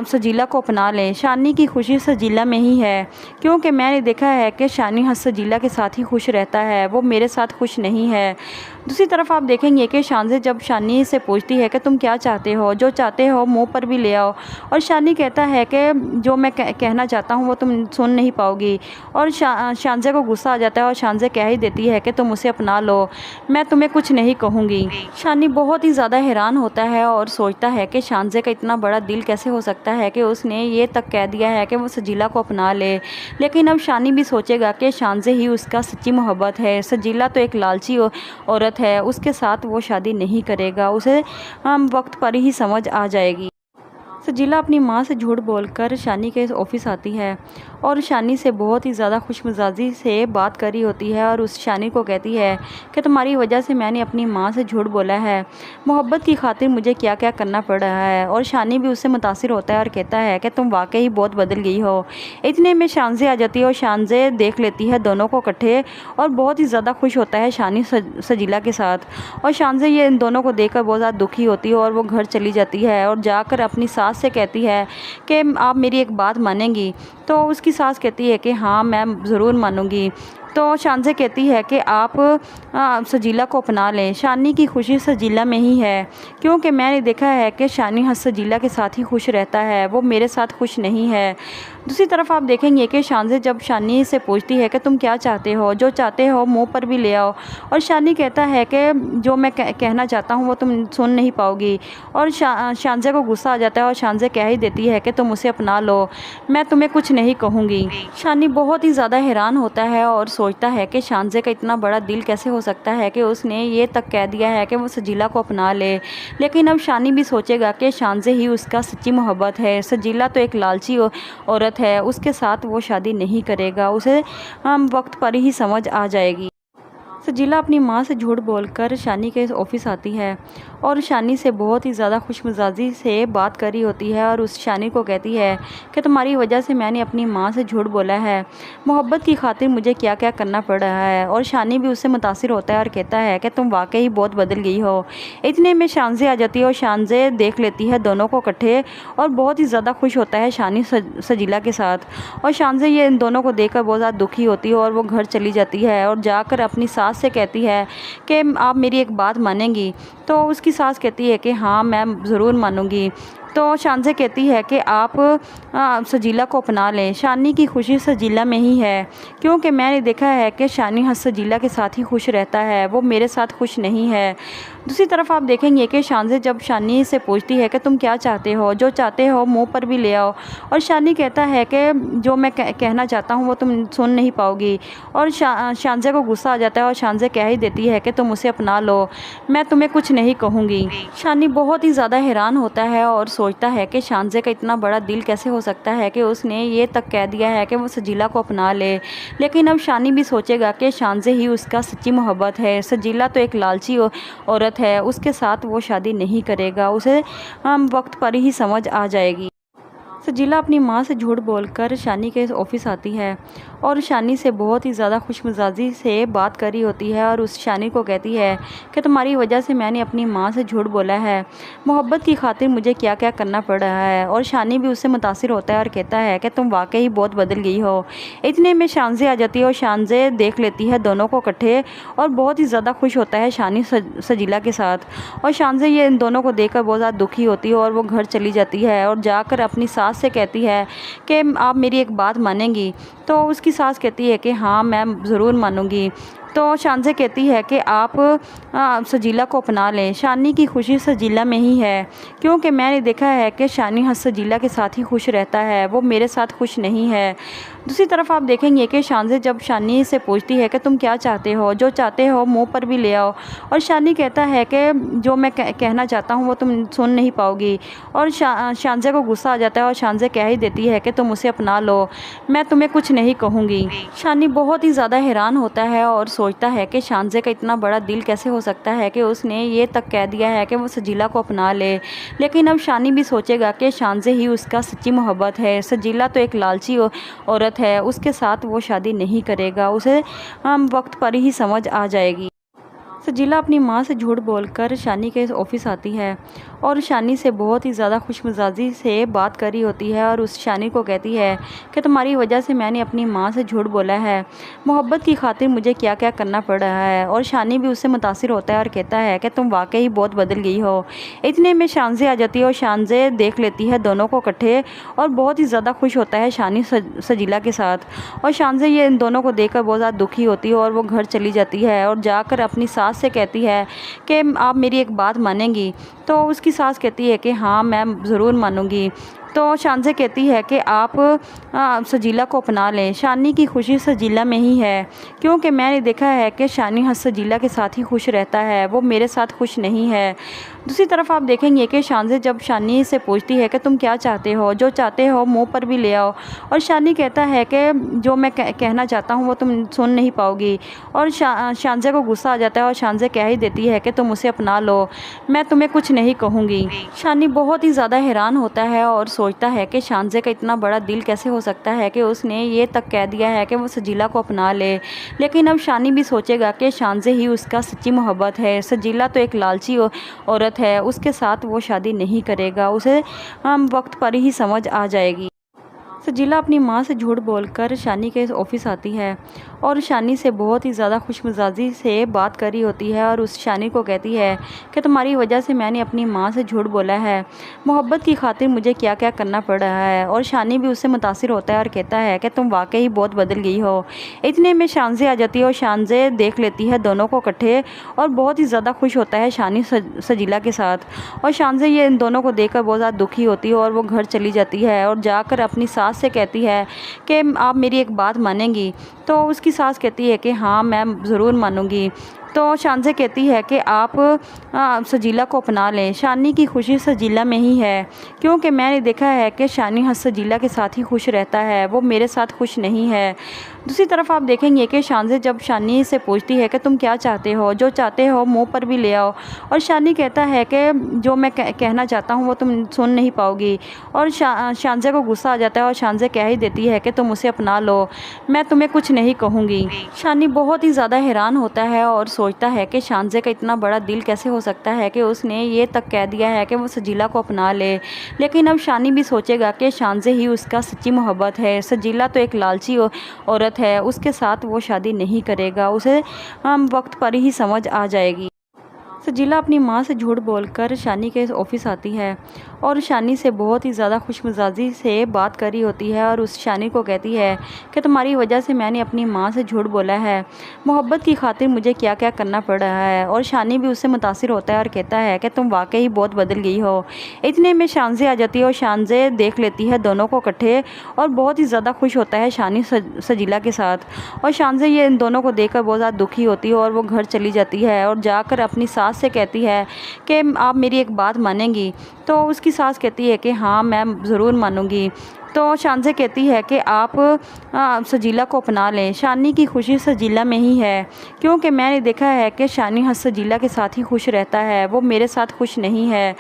[SPEAKER 6] सजीला को अपना लें। शानी की खुशी सजीला में ही है, क्योंकि मैंने देखा है कि शानी सजीला के साथ ही खुश रहता है, वो मेरे साथ खुश नहीं है। दूसरी तरफ आप देखेंगे कि शान से जब शानी से पूछती है कि तुम क्या चाहते हो, जो चाहते हो मुंह पर भी ले आओ, और शानी कहता है कि जो मैं कहना चाहता हूँ वो तुम सुन नहीं पाओगी। और शानजे को गुस्सा आ जाता है और शानजे कह ही देती है कि तुम उसे अपना लो, मैं तुम्हें कुछ नहीं कहूँगी। शानी बहुत ही ज़्यादा हैरान होता है और सोचता है कि शानजे का इतना बड़ा दिल कैसे हो सकता है कि उसने ये तक कह दिया है कि वो सजीला को अपना ले। लेकिन अब शानी भी सोचेगा कि शानजे ही उसका सच्ची मोहब्बत है। सजीला तो एक लालची औरत है, उसके साथ वो शादी नहीं करेगा, उसे वक्त पर ही समझ आ जाएगी। सजीला अपनी माँ से झूठ बोलकर शानी के ऑफिस आती है और शानी से बहुत ही ज़्यादा खुशमिजाजी से बात कर रही होती है और उस शानी को कहती है कि तुम्हारी वजह से मैंने अपनी माँ से झूठ बोला है, मोहब्बत की खातिर मुझे क्या क्या करना पड़ रहा है। और शानी भी उससे मुतासिर होता है और कहता है कि तुम वाकई ही बहुत बदल गई हो। इतने में शानजे आ जाती है और शानजे देख लेती है दोनों को इकट्ठे और बहुत ही ज़्यादा खुश होता है शानी सजीला के साथ। और शानजे ये इन दोनों को देखकर बहुत ज़्यादा दुखी होती है और वो घर चली जाती है और जाकर अपनी सास से कहती है कि आप मेरी एक बात मानेंगी। तो उसकी सास कहती है कि हाँ मैं ज़रूर मानूंगी। तो शानजे कहती है कि आप सजीला को अपना लें। शानी की खुशी सजीला में ही है, क्योंकि मैंने देखा है कि शानी सजीला के साथ ही खुश रहता है, वो मेरे साथ खुश नहीं है। दूसरी तरफ आप देखेंगे कि शानजे जब शानी से पूछती है कि तुम क्या चाहते हो, जो चाहते हो मुंह पर भी ले आओ, और शानी कहता है कि जो मैं कहना चाहता हूँ वो तुम सुन नहीं पाओगी। और शानजे को गुस्सा आ जाता है और शानजे कह ही देती है कि तुम उसे अपना लो, मैं तुम्हें कुछ नहीं कहूँगी। शानी बहुत ही ज़्यादा हैरान होता है और सोचता है कि शानजे का इतना बड़ा दिल कैसे हो सकता है कि उसने ये तक कह दिया है कि वो सजीला को अपना ले। लेकिन अब शानी भी सोचेगा कि शानजे ही उसका सच्ची मोहब्बत है। सजीला तो एक लालची औरत है, उसके साथ वो शादी नहीं करेगा, उसे वक्त पर ही समझ आ जाएगी। सजीला अपनी माँ से झूठ बोलकर शानी के ऑफिस आती है और शानी से बहुत ही ज़्यादा खुशमिजाजी से बात कर रही होती है और उस शानी को कहती है कि तुम्हारी वजह से मैंने अपनी माँ से झूठ बोला है, मोहब्बत की खातिर मुझे क्या क्या करना पड़ रहा है। और शानी भी उससे मुतासिर होता है और कहता है कि तुम वाकई ही बहुत बदल गई हो। इतने में शानजे आ जाती है और शानजे देख लेती है दोनों को इकट्ठे और बहुत ही ज़्यादा खुश होता है शानी सजीला के साथ। और शानजे ये इन दोनों को देखकर बहुत ज़्यादा दुखी होती है और वो घर चली जाती है और जाकर अपनी सास से कहती है कि आप मेरी एक बात मानेंगी। तो उसकी सास कहती है कि हाँ मैं ज़रूर मानूंगी। तो शानजे कहती है कि आप सजीला को अपना लें। शानी की खुशी सजीला में ही है, क्योंकि मैंने देखा है कि शानी सजीला के साथ ही खुश रहता है, वो मेरे साथ खुश नहीं है। दूसरी तरफ आप देखेंगे कि शानजे जब शानी से पूछती है कि तुम क्या चाहते हो, जो चाहते हो मुंह पर भी ले आओ, और शानी कहता है कि जो मैं कहना चाहता हूँ वो तुम सुन नहीं पाओगी। और शानजे को गुस्सा आ जाता है और शानजे कह ही देती है कि तुम उसे अपना लो, मैं तुम्हें कुछ नहीं कहूँगी। शानी बहुत ही ज़्यादा हैरान होता है और सोचता है कि शानजे का इतना बड़ा दिल कैसे हो सकता है कि उसने ये तक कह दिया है कि वो सजीला को अपना ले। लेकिन अब शानी भी सोचेगा कि शानजे ही उसका सच्ची मोहब्बत है। सजीला तो एक लालची औरत है, उसके साथ वो शादी नहीं करेगा, उसे वक्त पर ही समझ आ जाएगी। सजीला अपनी माँ से झूठ बोलकर शानी के ऑफिस आती है और शानी से बहुत ही ज़्यादा खुशमिजाजी से बात कर रही होती है और उस शानी को कहती है कि तुम्हारी वजह से मैंने अपनी माँ से झूठ बोला है, मोहब्बत की खातिर मुझे क्या क्या करना पड़ रहा है। और शानी भी उससे मुतासिर होता है और कहता है कि तुम वाकई ही बहुत बदल गई हो। इतने में शानजे आ जाती है और शानजे देख लेती है दोनों को इकट्ठे और बहुत ही ज़्यादा खुश होता है शानी सजीला के साथ। और शानजे ये इन दोनों को देखकर बहुत ज़्यादा दुखी होती है और वो घर चली जाती है और जाकर अपनी सास से कहती है कि आप मेरी एक बात मानेंगी। तो उसकी सास कहती है कि हाँ मैं ज़रूर मानूंगी। तो शानजे कहती है कि आप सजीला को अपना लें। शानी की खुशी सजीला में ही है, क्योंकि मैंने देखा है कि शानी सजीला के साथ ही खुश रहता है, वो मेरे साथ खुश नहीं है। दूसरी तरफ आप देखेंगे कि शानजे जब शानी से पूछती है कि तुम क्या चाहते हो, जो चाहते हो मुंह पर भी ले आओ, और शानी कहता है कि जो मैं कहना चाहता हूँ वो तुम सुन नहीं पाओगी। और शानजे को गुस्सा आ जाता है और शानजे कह ही देती है कि तुम उसे अपना लो, मैं तुम्हें कुछ नहीं कहूँगी। शानी बहुत ही ज़्यादा हैरान होता है और सोचता है कि शानजे का इतना बड़ा दिल कैसे हो सकता है कि उसने ये तक कह दिया है कि वो सजीला को अपना ले। लेकिन अब शानी भी सोचेगा कि शानजे ही उसका सच्ची मोहब्बत है। सजीला तो एक लालची औरत है, उसके साथ वो शादी नहीं करेगा, उसे वक्त पर ही समझ आ जाएगी। सजीला अपनी माँ से झूठ बोलकर शानी के ऑफिस आती है और शानी से बहुत ही ज़्यादा खुशमिजाजी से बात कर रही होती है और उस शानी को कहती है कि तुम्हारी वजह से मैंने अपनी माँ से झूठ बोला है, मोहब्बत की खातिर मुझे क्या क्या करना पड़ रहा है। और शानी भी उससे मुतासिर होता है और कहता है कि तुम वाकई बहुत बदल गई हो। इतने में शानजे आ जाती है और शानजे देख लेती है दोनों को इकट्ठे और बहुत ही ज़्यादा खुश होता है शानी सजीला के साथ। और शानजे ये इन दोनों को देखकर बहुत ज़्यादा दुखी होती है और वो घर चली जाती है और जाकर अपनी सास से कहती है कि आप मेरी एक बात मानेंगी। तो उसकी सास कहती है कि हाँ मैं ज़रूर मानूंगी। तो शानजे कहती है कि आप सजीला को अपना लें, शानी की खुशी सजीला में ही है, क्योंकि मैंने देखा है कि शानी सजीला के साथ ही खुश रहता है, वो मेरे साथ खुश नहीं है। दूसरी तरफ आप देखेंगे कि शानजे जब शानी से पूछती है कि तुम क्या चाहते हो, जो चाहते हो मुंह पर भी ले आओ। और शानी कहता है कि जो मैं कहना चाहता हूँ वो तुम सुन नहीं पाओगी। और शानजे को गुस्सा आ जाता है और शानजे कह ही देती है कि तुम उसे अपना लो, मैं तुम्हें कुछ नहीं कहूँगी। शानी बहुत ही ज़्यादा हैरान होता है और सोचता है कि शानजे का इतना बड़ा दिल कैसे हो सकता है कि उसने ये तक कह दिया है कि वो सजीला को अपना ले। लेकिन अब शानी भी सोचेगा कि शानजे ही उसका सच्ची मोहब्बत है, सजीला तो एक लालची औरत है, उसके साथ वो शादी नहीं करेगा, उसे वक्त पर ही समझ आ जाएगी। सजीला अपनी माँ से झूठ बोलकर शानी के ऑफिस आती है और शानी से बहुत ही ज़्यादा खुशमिजाजी से बात कर रही होती है और उस शानी को कहती है कि तुम्हारी वजह से मैंने अपनी माँ से झूठ बोला है, मोहब्बत की खातिर मुझे क्या क्या करना पड़ रहा है। और शानी भी उससे मुतासिर होता है और कहता है कि तुम वाकई बहुत बदल गई हो। इतने में शानजे आ जाती है और शानजे देख लेती है दोनों को इकट्ठे और बहुत ही ज़्यादा खुश होता है शानी सजीला के साथ। और शानजे ये इन दोनों को देखकर बहुत ज़्यादा दुखी होती है और वो घर चली जाती है और जाकर अपनी सास से कहती है कि आप मेरी एक बात मानेंगी। तो उसकी सास कहती है कि हाँ मैं ज़रूर मानूंगी। तो शानजे कहती है कि आप सजीला को अपना लें, शानी की खुशी सजीला में ही है, क्योंकि मैंने देखा है कि शानी सजीला के साथ ही खुश रहता है, वो मेरे साथ खुश नहीं है। दूसरी तरफ आप देखेंगे कि शानजे जब शानी से पूछती है कि तुम क्या चाहते हो, जो चाहते हो मुंह पर भी ले आओ। और शानी कहता है कि जो मैं कहना चाहता हूँ वो तुम सुन नहीं पाओगी। और शानजे को गुस्सा आ जाता है और शानजे कह ही देती है कि तुम उसे अपना लो, मैं तुम्हें कुछ नहीं कहूँगी। शानी बहुत ही ज़्यादा हैरान होता है और सोचता है कि शानजे का इतना बड़ा दिल कैसे हो सकता है कि उसने ये तक कह दिया है कि वो सजीला को अपना ले। लेकिन अब शानी भी सोचेगा कि शानजे ही उसका सच्ची मोहब्बत है, सजीला तो एक लालची औरत है, उसके साथ वो शादी नहीं करेगा, उसे वक्त पर ही समझ आ जाएगी। सजीला अपनी माँ से झूठ बोलकर शानी के ऑफिस आती है और शानी से बहुत ही ज़्यादा खुशमिजाजी से बात कर रही होती है और उस शानी को कहती है कि तुम्हारी वजह से मैंने अपनी माँ से झूठ बोला है, मोहब्बत की खातिर मुझे क्या क्या करना पड़ रहा है। और शानी भी उससे मुतासिर होता है और कहता है कि तुम वाकई बहुत बदल गई हो। इतने में शानजे आ जाती है और शानजे देख लेती है दोनों को इकट्ठे और बहुत ही ज़्यादा खुश होता है शानी सजीला के साथ। और शानजे ये इन दोनों को देखकर बहुत ज़्यादा दुखी होती है और वो घर चली जाती है और जाकर अपनी सास से कहती है कि आप मेरी एक बात मानेंगी। तो उसकी सास कहती है कि हाँ मैं ज़रूर मानूंगी। तो शानजे कहती है कि आप सजीला को अपना लें, शानी की खुशी सजीला में ही है, क्योंकि मैंने देखा है कि शानी सजीला के साथ ही खुश रहता है, वो मेरे साथ खुश नहीं है।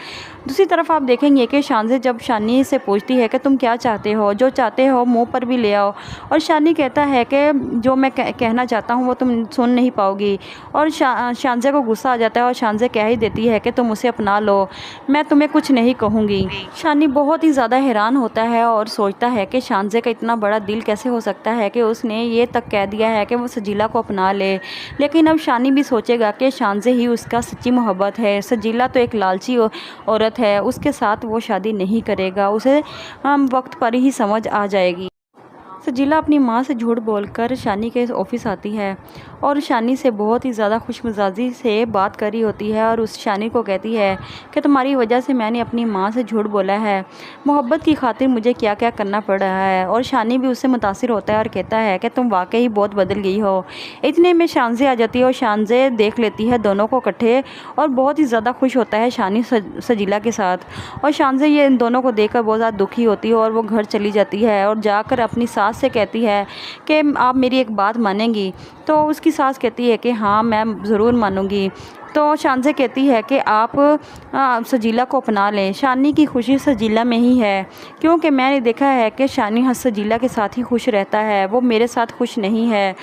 [SPEAKER 6] दूसरी तरफ आप देखेंगे कि शानजे जब शानी से पूछती है कि तुम क्या चाहते हो, जो चाहते हो मुंह पर भी ले आओ। और शानी कहता है कि जो मैं कहना चाहता हूँ वो तुम सुन नहीं पाओगी। और शानजे को गुस्सा आ जाता है और शानजे कह ही देती है कि तुम उसे अपना लो, मैं तुम्हें कुछ नहीं कहूँगी। शानी बहुत ही ज़्यादा हैरान होता है और सोचता है कि शानजे का इतना बड़ा दिल कैसे हो सकता है कि उसने ये तक कह दिया है कि वो सजीला को अपना ले। लेकिन अब शानी भी सोचेगा कि शानजे ही उसका सच्ची मोहब्बत है, सजीला तो एक लालची औरत है, उसके साथ वो शादी नहीं करेगा, उसे वक्त पर ही समझ आ जाएगी। सजीला अपनी माँ से झूठ बोलकर शानी के ऑफिस आती है और शानी से बहुत ही ज़्यादा खुशमिजाजी से बात कर रही होती है और उस शानी को कहती है कि तुम्हारी वजह से मैंने अपनी माँ से झूठ बोला है, मोहब्बत की खातिर मुझे क्या क्या करना पड़ रहा है। और शानी भी उससे मुतासिर होता है और कहता है कि तुम वाकई बहुत बदल गई हो। इतने में शानजे आ जाती है और शानजे देख लेती है दोनों को इकट्ठे और बहुत ही ज़्यादा खुश होता है शानी सजीला के साथ। और शानजे ये इन दोनों को देखकर बहुत ज़्यादा दुखी होती है और वो घर चली जाती है और जाकर अपनी सास से कहती है कि आप मेरी एक बात मानेंगी। तो उसकी सास कहती है कि हाँ मैं ज़रूर मानूंगी। तो शान से कहती है कि आप सजीला को अपना लें। शानी की खुशी सजीला में ही है, क्योंकि मैंने देखा है कि शानी सजीला के साथ ही खुश रहता है, वो मेरे साथ खुश नहीं है।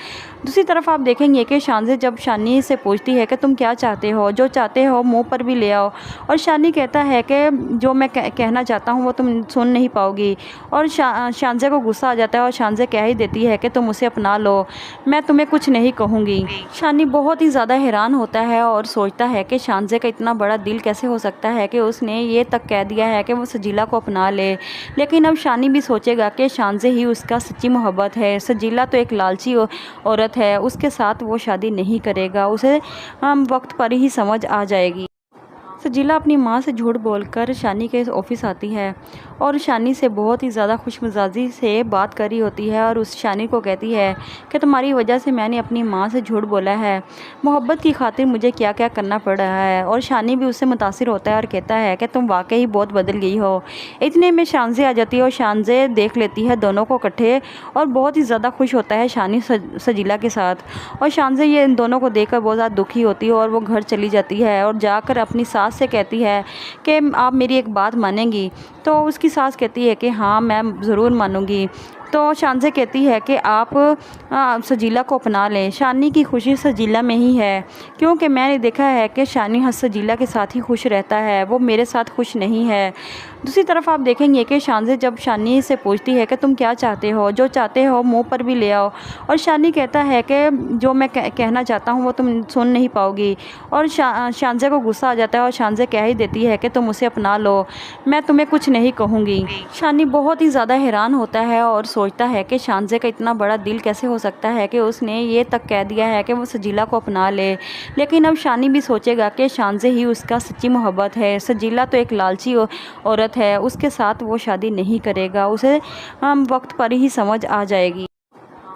[SPEAKER 6] दूसरी तरफ आप देखेंगे कि शान से जब शानी से पूछती है कि तुम क्या चाहते हो, जो चाहते हो मुंह पर भी ले आओ, और शानी कहता है कि जो मैं कहना चाहता हूँ वो तुम सुन नहीं पाओगी। और शानजे को गुस्सा आ जाता है और शानजे कह ही देती है कि तुम उसे अपना लो, मैं तुम्हें कुछ नहीं कहूँगी। शानी बहुत ही ज़्यादा हैरान होता है और सोचता है कि शानजे का इतना बड़ा दिल कैसे हो सकता है कि उसने ये तक कह दिया है कि वो सजीला को अपना ले। लेकिन अब शानी भी सोचेगा कि शानजे ही उसका सच्ची मोहब्बत है। सजीला तो एक लालची औरत है, उसके साथ वो शादी नहीं करेगा, उसे वक्त पर ही समझ आ जाएगी। सजीला अपनी माँ से झूठ बोलकर शानी के ऑफिस आती है और शानी से बहुत ही ज़्यादा खुशमिजाजी से बात कर रही होती है और उस शानी को कहती है कि तुम्हारी वजह से मैंने अपनी माँ से झूठ बोला है, मोहब्बत की खातिर मुझे क्या क्या करना पड़ रहा है। और शानी भी उससे मुतासिर होता है और कहता है कि तुम वाकई बहुत बदल गई हो। इतने में शानजे आ जाती है और शानजे देख लेती है दोनों को इकट्ठे और बहुत ही ज़्यादा खुश होता है शानी सजीला के साथ। और शानजे ये इन दोनों को देखकर बहुत ज़्यादा दुखी होती है और वो घर चली जाती है और जाकर अपनी सास से कहती है कि आप मेरी एक बात मानेंगी। तो उसकी सास कहती है कि हाँ मैं ज़रूर मानूंगी। तो शानजे कहती है कि आप सजीला को अपना लें। शानी की खुशी सजीला में ही है, क्योंकि मैंने देखा है कि शानी सजीला के साथ ही खुश रहता है, वो मेरे साथ खुश नहीं है। दूसरी तरफ आप देखेंगे कि शानजे जब शानी से पूछती है कि तुम क्या चाहते हो, जो चाहते हो मुंह पर भी ले आओ, और शानी कहता है कि जो मैं कहना चाहता हूँ वो तुम सुन नहीं पाओगी। और शानजे को गुस्सा आ जाता है और शानजे कह ही देती है कि तुम उसे अपना लो, मैं तुम्हें कुछ नहीं कहूँगी। शानी बहुत ही ज़्यादा हैरान होता है और सोचता है कि शानजे का इतना बड़ा दिल कैसे हो सकता है कि उसने ये तक कह दिया है कि वो सजीला को अपना ले। लेकिन अब शानी भी सोचेगा कि शानजे ही उसका सच्ची मोहब्बत है। सजीला तो एक लालची औरत है, उसके साथ वो शादी नहीं करेगा, उसे वक्त पर ही समझ आ जाएगी।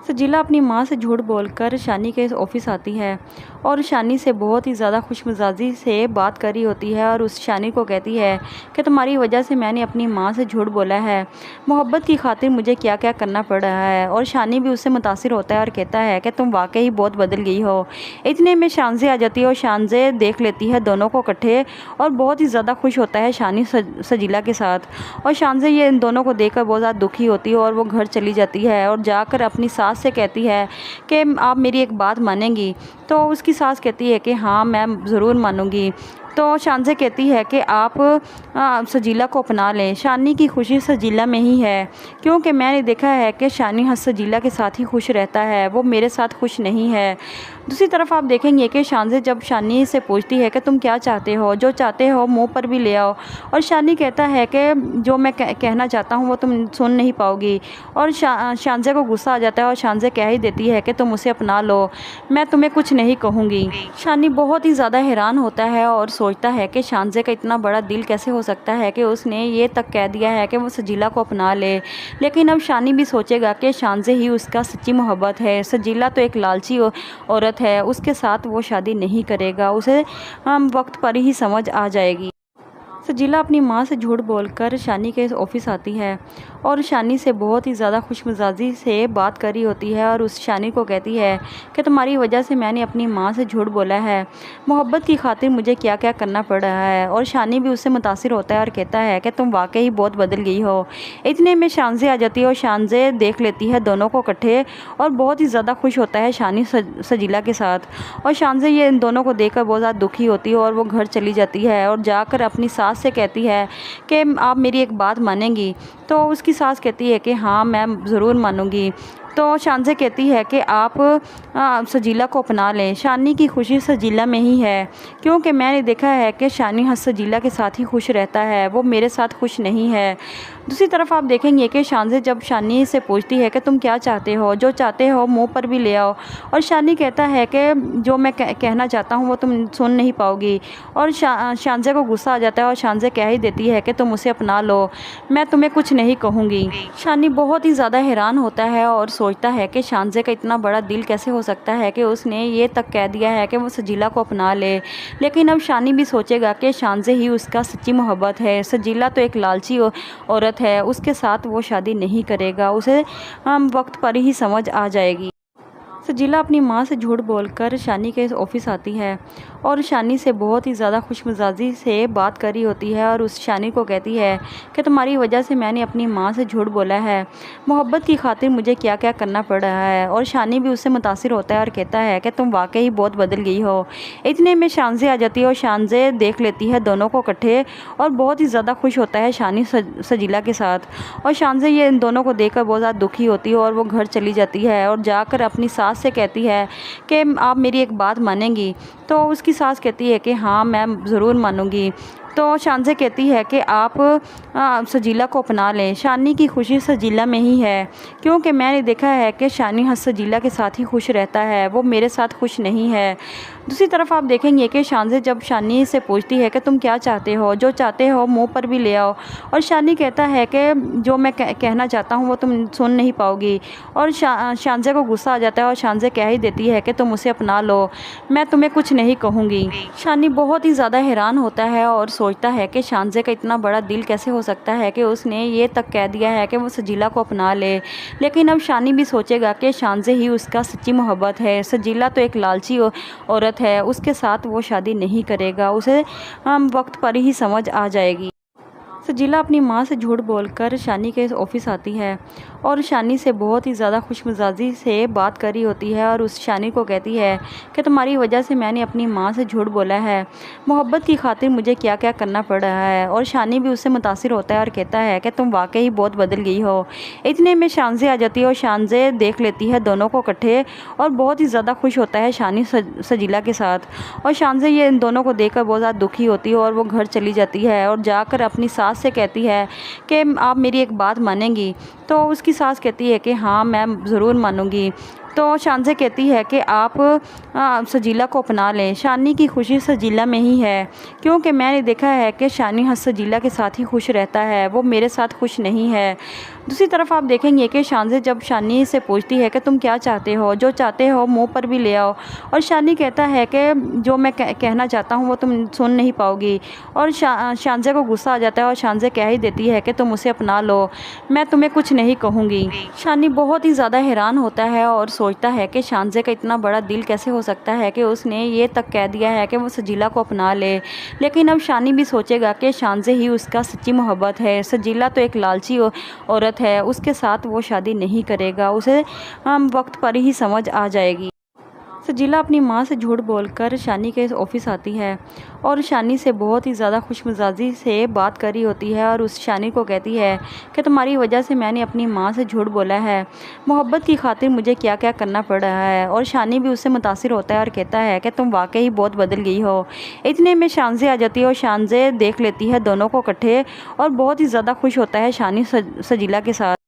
[SPEAKER 6] सजीला अपनी माँ से झूठ बोलकर शानी के ऑफिस आती है और शानी से बहुत ही ज़्यादा खुशमिजाजी से बात कर रही होती है और उस शानी को कहती है कि तुम्हारी वजह से मैंने अपनी माँ से झूठ बोला है, मोहब्बत की खातिर मुझे क्या क्या करना पड़ रहा है। और शानी भी उससे मुतासिर होता है और कहता है कि तुम वाकई बहुत बदल गई हो। इतने में शानजे आ जाती है और शानजे देख लेती है दोनों को इकट्ठे और बहुत ही ज़्यादा खुश होता है शानी सजीला के साथ। और शानजे ये इन दोनों को देखकर बहुत ज़्यादा दुखी होती है और वो घर चली जाती है और जाकर अपनी सास से कहती है कि आप मेरी एक बात मानेंगी। तो उसकी सास कहती है कि हाँ मैं ज़रूर मानूंगी। तो शानजे कहती है कि आप सजीला को अपना लें। शानी की खुशी सजीला में ही है, क्योंकि मैंने देखा है कि शानी सजीला के साथ ही खुश रहता है, वो मेरे साथ खुश नहीं है। दूसरी तरफ आप देखेंगे कि शानजे जब शानी से पूछती है कि तुम क्या चाहते हो, जो चाहते हो मुंह पर भी ले आओ, और शानी कहता है कि जो मैं कहना चाहता हूँ वो तुम सुन नहीं पाओगी। और शानजे को गुस्सा आ जाता है और शानजे कह ही देती है कि तुम उसे अपना लो, मैं तुम्हें कुछ नहीं कहूँगी। शानी बहुत ही ज़्यादा हैरान होता है और सोचता है कि शानजे का इतना बड़ा दिल कैसे हो सकता है कि उसने ये तक कह दिया है कि वो सजीला को अपना ले। लेकिन अब शानी भी सोचेगा कि शानजे ही उसका सच्ची मोहब्बत है। सजीला तो एक लालची औरत है, उसके साथ वो शादी नहीं करेगा, उसे वक्त पर ही समझ आ जाएगी। सजीला अपनी माँ से झूठ बोलकर शानी के ऑफिस आती है और शानी से बहुत ही ज़्यादा खुशमिजाजी से बात कर रही होती है और उस शानी को कहती है कि तुम्हारी वजह से मैंने अपनी माँ से झूठ बोला है, मोहब्बत की खातिर मुझे क्या क्या करना पड़ रहा है। और शानी भी उससे मुतासिर होता है और कहता है कि तुम वाकई बहुत बदल गई हो। इतने में शानजे आ जाती है और शानजे देख लेती है दोनों को इकट्ठे और बहुत ही ज़्यादा खुश होता है शानी सजीला के साथ। और शानजे ये इन दोनों को देखकर बहुत ज़्यादा दुखी होती है और वो घर चली जाती है और जाकर अपनी सास से कहती है कि आप मेरी एक बात मानेंगी। तो उसकी सास कहती है कि हाँ मैं ज़रूर मानूंगी। तो शानजे कहती है कि आप सजीला को अपना लें। शानी की खुशी सजीला में ही है, क्योंकि मैंने देखा है कि शानी सजीला के साथ ही खुश रहता है, वो मेरे साथ खुश नहीं है। दूसरी तरफ आप देखेंगे कि शानजे जब शानी से पूछती है कि तुम क्या चाहते हो, जो चाहते हो मुंह पर भी ले आओ, और शानी कहता है कि जो मैं कहना चाहता हूँ वो तुम सुन नहीं पाओगी। और शानजे को गुस्सा आ जाता है और शानजे कह ही देती है कि तुम उसे अपना लो, मैं तुम्हें कुछ नहीं कहूँगी। शानी बहुत ही ज़्यादा हैरान होता है और सोचता है कि शानजे का इतना बड़ा दिल कैसे हो सकता है कि उसने ये तक कह दिया है कि वो सजीला को अपना ले। लेकिन अब शानी भी सोचेगा कि शानजे ही उसका सच्ची मोहब्बत है। सजीला तो एक लालची औरत है, उसके साथ वो शादी नहीं करेगा, उसे वक्त पर ही समझ आ जाएगी। सजीला अपनी माँ से झूठ बोलकर शानी के ऑफिस आती है और शानी से बहुत ही ज़्यादा खुशमिजाजी से बात कर रही होती है और उस शानी को कहती है कि तुम्हारी वजह से मैंने अपनी माँ से झूठ बोला है, मोहब्बत की खातिर मुझे क्या क्या करना पड़ रहा है। और शानी भी उससे मुतासिर होता है और कहता है कि तुम वाकई बहुत बदल गई हो। इतने में शानजे आ जाती है और शानजे देख लेती है दोनों को इकट्ठे और बहुत ही ज़्यादा खुश होता है शानी सजीला के साथ। और शानजे ये इन दोनों को देखकर बहुत ज़्यादा दुखी होती है और वो घर चली जाती है और जाकर अपनी सास से कहती है कि आप मेरी एक बात मानेंगी। तो उसकी सास कहती है कि हाँ मैं ज़रूर मानूंगी। तो शानजे कहती है कि आप सजीला को अपना लें, शानी की खुशी सजीला में ही है, क्योंकि मैंने देखा है कि शानी सजीला के साथ ही खुश रहता है, वो मेरे साथ खुश नहीं है। दूसरी तरफ आप देखेंगे कि शानजे जब शानी से पूछती है कि तुम क्या चाहते हो, जो चाहते हो मुंह पर भी ले आओ, और शानी कहता है कि जो मैं कहना चाहता हूँ वो तुम सुन नहीं पाओगी। और शानजे को गुस्सा आ जाता है और शानजे कह ही देती है कि तुम उसे अपना लो, मैं तुम्हें कुछ नहीं कहूँगी। शानी बहुत ही ज़्यादा हैरान होता है और सोचता है कि शानजे का इतना बड़ा दिल कैसे हो सकता है कि उसने ये तक कह दिया है कि वो सजीला को अपना ले। लेकिन अब शानी भी सोचेगा कि शानजे ही उसका सच्ची मोहब्बत है, सजीला तो एक लालची औरत है, उसके साथ वो शादी नहीं करेगा, उसे वक्त पर ही समझ आ जाएगी। सजीला अपनी माँ से झूठ बोलकर शानी के ऑफिस आती है और शानी से बहुत ही ज़्यादा खुशमिजाजी से बात कर रही होती है और उस शानी को कहती है कि तुम्हारी वजह से मैंने अपनी माँ से झूठ बोला है, मोहब्बत की खातिर मुझे क्या क्या करना पड़ रहा है। और शानी भी उससे मुतासिर होता है और कहता है कि तुम वाकई बहुत बदल गई हो। इतने में शानजे आ जाती है और शानजे देख लेती है दोनों को इकट्ठे और बहुत ही ज़्यादा खुश होता है शानी सजीला के साथ। और शानजे ये इन दोनों को देखकर बहुत ज़्यादा दुखी होती है और वो घर चली जाती है और जाकर अपनी सास से कहती है कि आप मेरी एक बात मानेंगी। तो उसकी सास कहती है कि हाँ मैं ज़रूर मानूंगी। तो शानजे कहती है कि आप सजीला को अपना लें, शानी की खुशी सजीला में ही है, क्योंकि मैंने देखा है कि शानी सजीला के साथ ही खुश रहता है, वो मेरे साथ खुश नहीं है। दूसरी तरफ आप देखेंगे कि शानजे जब शानी से पूछती है कि तुम क्या चाहते हो, जो चाहते हो मुंह पर भी ले आओ, और शानी कहता है कि जो मैं कहना चाहता हूँ वो तुम सुन नहीं पाओगी। और शानजे को गुस्सा आ जाता है और शानजे कह ही देती है कि तुम उसे अपना लो, मैं तुम्हें कुछ नहीं कहूँगी। शानी बहुत ही ज़्यादा हैरान होता है और सोचता है कि शानजे का इतना बड़ा दिल कैसे हो सकता है कि उसने ये तक कह दिया है कि वो सजीला को अपना ले। लेकिन अब शानी भी सोचेगा कि शानजे ही उसका सच्ची मोहब्बत है, सजीला तो एक लालची औरत है, उसके साथ वो शादी नहीं करेगा, उसे वक्त पर ही समझ आ जाएगी। सजीला अपनी माँ से झूठ बोलकर शानी के ऑफिस आती है और शानी से बहुत ही ज़्यादा खुशमिजाजी से बात कर रही होती है और उस शानी को कहती है कि तुम्हारी वजह से मैंने अपनी माँ से झूठ बोला है, मोहब्बत की खातिर मुझे क्या क्या करना पड़ रहा है। और शानी भी उससे मुतासिर होता है और कहता है कि तुम वाकई बहुत बदल गई हो। इतने में शानजे आ जाती है और शानजे देख लेती है दोनों को इकट्ठे और बहुत ही ज़्यादा खुश होता है शानी सजीला के साथ।